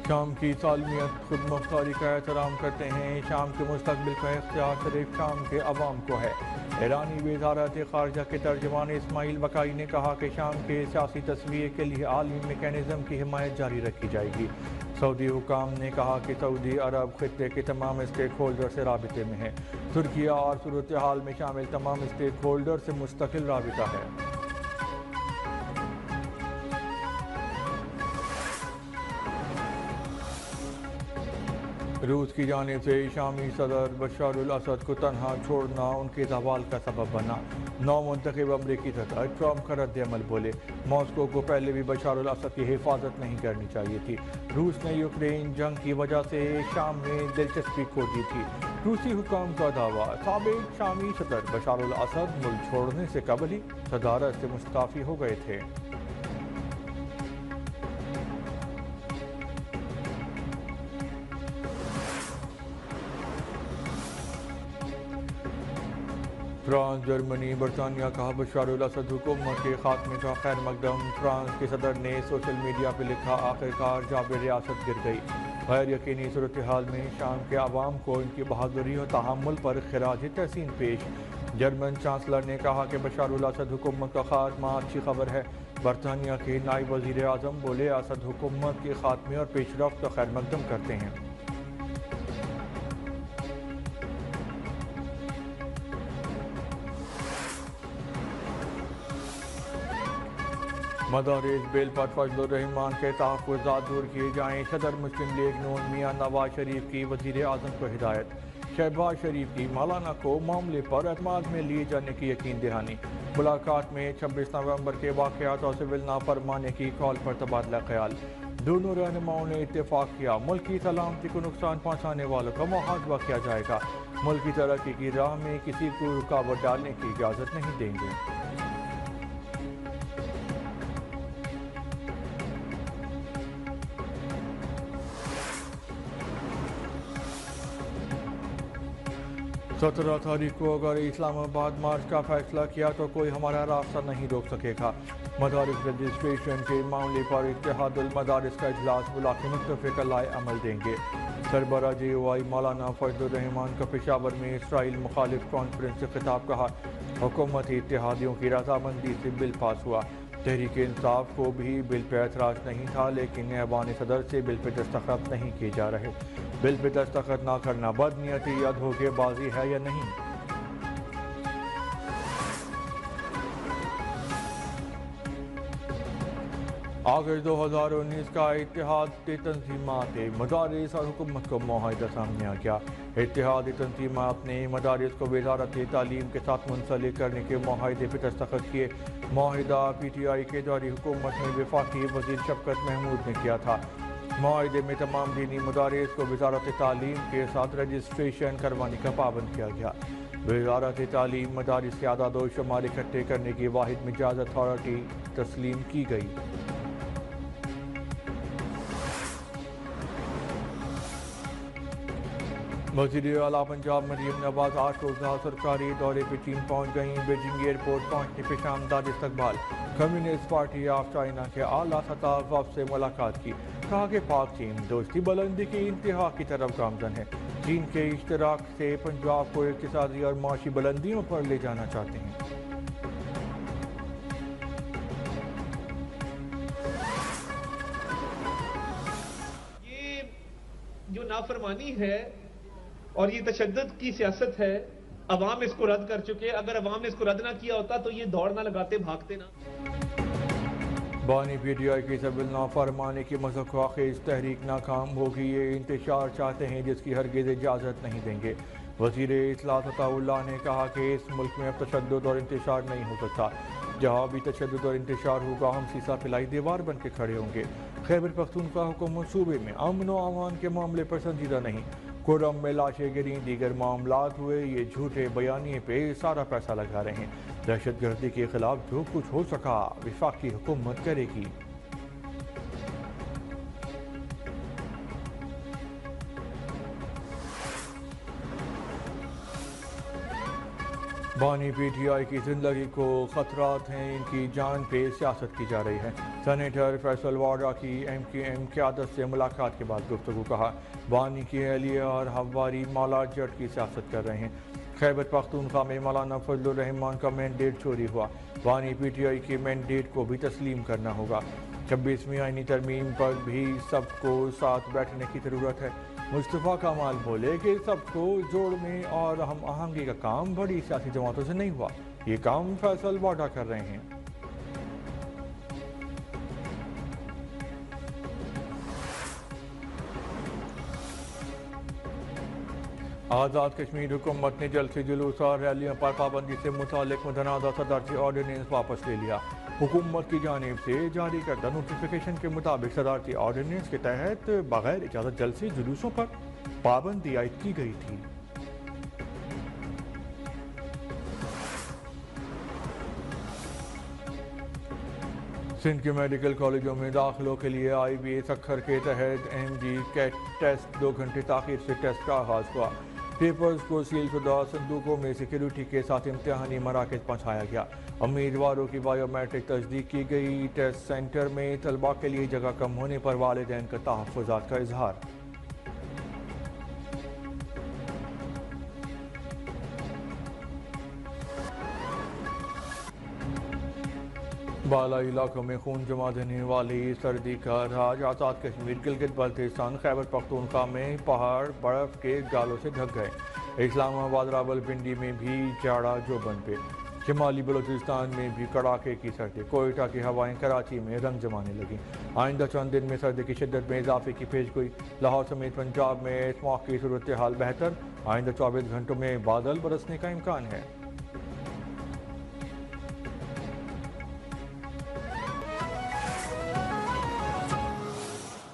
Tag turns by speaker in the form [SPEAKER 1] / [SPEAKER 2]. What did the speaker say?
[SPEAKER 1] شام کی سالمیت خود مختاری کا احترام کرتے ہیں، شام کے مستقبل کا اختیار صرف شام کے عوام کو ہے۔ ایرانی وزارت خارجہ کے ترجمان اسماعیل بقائی نے کہا کہ شام کے سیاسی تصفیے کے لیے عالمی میکینزم کی حمایت جاری رکھی جائے گی۔ سعودی حکام نے کہا کہ سعودی عرب خطے کے تمام اسٹیک ہولڈر سے رابطے میں ہے۔ ترکیہ اور صورتحال میں شامل تمام اسٹیک ہولڈر سے مستقل رابطہ ہے۔ روس کی جانب سے شامی صدر بشار الاسد کو تنہا چھوڑنا ان کے زوال کا سبب بنا۔ نو منتخب امریکی صدر ٹرمپ کا رد عمل بولے، ماسکو کو پہلے بھی بشار الاسد کی حفاظت نہیں کرنی چاہیے تھی۔ روس نے یوکرین جنگ کی وجہ سے شام میں دلچسپی کھو دی تھی۔ روسی حکام کا دعویٰ، سابق شامی صدر بشار الاسد ملک چھوڑنے سے قبل ہی صدارت سے مستعفی ہو گئے تھے۔ فرانس، جرمنی، برطانیہ کا بشار الاسد حکومت کے خاتمے کا خیر مقدم۔ فرانس کے صدر نے سوشل میڈیا پہ لکھا، آخرکار جاب ریاست گر گئی۔ غیر یقینی صورتحال میں شام کے عوام کو ان کی بہادری اور تحمل پر خراج تحسین پیش۔ جرمن چانسلر نے کہا کہ بشار الاسد حکومت کا خاتمہ اچھی خبر ہے۔ برطانیہ کے نائب وزیر اعظم بولے، اسد حکومت کے خاتمے اور پیش رفت کا خیر مقدم کرتے ہیں۔ مدارس بل پر فضل الرحمان کے تحفظات دور کیے جائیں، صدر مسلم لیگ نون میاں نواز شریف کی وزیر اعظم کو ہدایت۔ شہباز شریف کی مولانا کو معاملے پر اعتماد میں لیے جانے کی یقین دہانی۔ ملاقات میں 26 نومبر کے واقعات اور سول نافرمانی کی کال پر تبادلہ خیال۔ دونوں رہنماؤں نے اتفاق کیا، ملک کی سلامتی کو نقصان پہنچانے والوں کا محاسبہ کیا جائے گا۔ ملک کی ترقی کی راہ میں کسی کو رکاوٹ ڈالنے کی اجازت نہیں دیں گے۔ سترہ تاریخ کو اگر اسلام آباد مارچ کا فیصلہ کیا تو کوئی ہمارا راستہ نہیں روک سکے گا۔ مدارس رجسٹریشن کے معاملے پر اتحاد المدارس کا اجلاس بلا کے متفقہ رائے عمل دیں گے۔ سربراہ جے او آئی مولانا فضل الرحمان کا پشاور میں اسرائیل مخالف کانفرنس سے خطاب، کہا حکومتی اتحادیوں کی رضامندی سے بل پاس ہوا۔ تحریک انصاف کو بھی بل پہ اعتراض نہیں تھا، لیکن ایوان صدر سے بل پہ دستخط نہیں کیے جا رہے۔ بل پہ دستخط نہ کرنا بدنیتی یا دھوکے بازی ہے یا نہیں؟ اگست 2019 کا اتحادی تنظیمات مدارس اور حکومت کو معاہدہ سامنے آ گیا۔ اتحادی تنظیمات نے مدارس کو وزارت تعلیم کے ساتھ منسلک کرنے کے معاہدے پہ دستخط کیے۔ معاہدہ پی ٹی آئی کے دور حکومت میں وفاقی وزیر شفقت محمود نے کیا تھا۔ معاہدے میں تمام دینی مدارس کو وزارت تعلیم کے ساتھ رجسٹریشن کروانے کا پابند کیا گیا۔ وزارت تعلیم مدارس کے اعداد و شمار اکٹھے کرنے کی واحد مجاز اتھارٹی تسلیم کی گئی۔ وزیر اعلیٰ پنجاب مریم نواز 8 روزہ سرکاری دورے پہ چین پہنچ گئیں۔ بیجنگ ایئرپورٹ پہنچنے پہ شاندار استقبال۔ کمیونسٹ پارٹی آف چائنا کے اعلیٰ سطح وفد سے ملاقات کی، کہا کہ پاک چین دوستی بلندی کی انتہا کی طرف گامزن ہے۔ چین کے اشتراک سے پنجاب کو اقتصادی اور معاشی بلندیوں پر لے جانا چاہتے ہیں۔
[SPEAKER 2] یہ جو نافرمانی ہے اور یہ تشدد کی سیاست ہے، عوام اس کو رد کر چکے۔ اگر عوام نے اس کو رد نہ کیا ہوتا تو یہ دوڑ نہ لگاتے، بھاگتے نہ۔
[SPEAKER 1] بانی پی ٹی آئی کی سول نافرمانی کی مذاق خیز تحریک ناکام ہوگی۔ یہ انتشار چاہتے ہیں جس کی ہرگز اجازت نہیں دیں گے۔ وزیر اصلاح عطا اللہ نے کہا کہ اس ملک میں اب تشدد اور انتشار نہیں ہو سکتا۔ جہاں بھی تشدد اور انتشار ہوگا ہم سیسا پلائی دیوار بن کے کھڑے ہوں گے۔ خیبر پختونخوا حکومت صوبے میں امن و امان کے معاملے پر سنجیدہ نہیں۔ کورم میں لاشیں گریں، دیگر معاملات ہوئے، یہ جھوٹے بیانیے پہ سارا پیسہ لگا رہے ہیں۔ دہشت گردی کے خلاف جو کچھ ہو سکا وفاقی حکومت کرے گی۔ بانی پی ٹی آئی کی زندگی کو خطرات ہیں، ان کی جان پہ سیاست کی جا رہی ہے۔ سینیٹر فیصل واڈا کی ایم کیو ایم قیادت سے ملاقات کے بعد گفتگو، کہا بانی کی اہلیہ اور ہمواری مولا جٹ کی سیاست کر رہے ہیں۔ خیبر پختونخوا میں مولانا فضل الرحمان کا مینڈیٹ چوری ہوا، بانی پی ٹی آئی کے مینڈیٹ کو بھی تسلیم کرنا ہوگا۔ 26ویں آئینی ترمیم پر بھی سب کو ساتھ بیٹھنے کی ضرورت ہے۔ مصطفیٰ کمال بولے کہ سب کو جوڑنے اور ہم آہنگی کا کام بڑی سیاسی جماعتوں سے نہیں ہوا، یہ کام فیصل واڈا کر رہے ہیں۔ آزاد کشمیر حکومت نے جلسے جلوس اور ریلیوں پر پابندی سے متعلق متنازع صدارتی آرڈیننس واپس لے لیا۔ حکومت کی جانب سے جاری کردہ نوٹیفیکیشن کے مطابق صدارتی آرڈیننس کے تحت بغیر اجازت جلسے جلوسوں پر پابندی عائد کی گئی تھی۔ سندھ کے میڈیکل کالجوں میں داخلوں کے لیے آئی بی ایس اکھر کے تحت ایم ڈی کیٹ ٹیسٹ 2 گھنٹے تاخیر سے ٹیسٹ کا آغاز ہوا۔ پیپرز کو سیل شدہ صندوقوں میں سیکیورٹی کے ساتھ امتحانی مراکز پہنچایا گیا۔ امیدواروں کی بائیو میٹرک تصدیق کی گئی۔ ٹیسٹ سینٹر میں طلباء کے لیے جگہ کم ہونے پر والدین کا تحفظات کا اظہار۔ بالائی علاقوں میں خون جما دینے والی سردی کا راج، آزاد کشمیر گلگت بلتستان خیبر پختونخوا میں پہاڑ برف کے گالوں سے ڈھک گئے۔ اسلام آباد راولپنڈی میں بھی جاڑا جوبن پہ، شمالی بلوچستان میں بھی کڑاکے کی سردی، کوئٹہ کی ہوائیں کراچی میں رنگ جمانے لگیں۔ آئندہ چند دن میں سردی کی شدت میں اضافے کی پیشگوئی، لاہور سمیت پنجاب میں اس موقع کی صورتحال بہتر، آئندہ 24 گھنٹوں میں بادل برسنے کا امکان ہے۔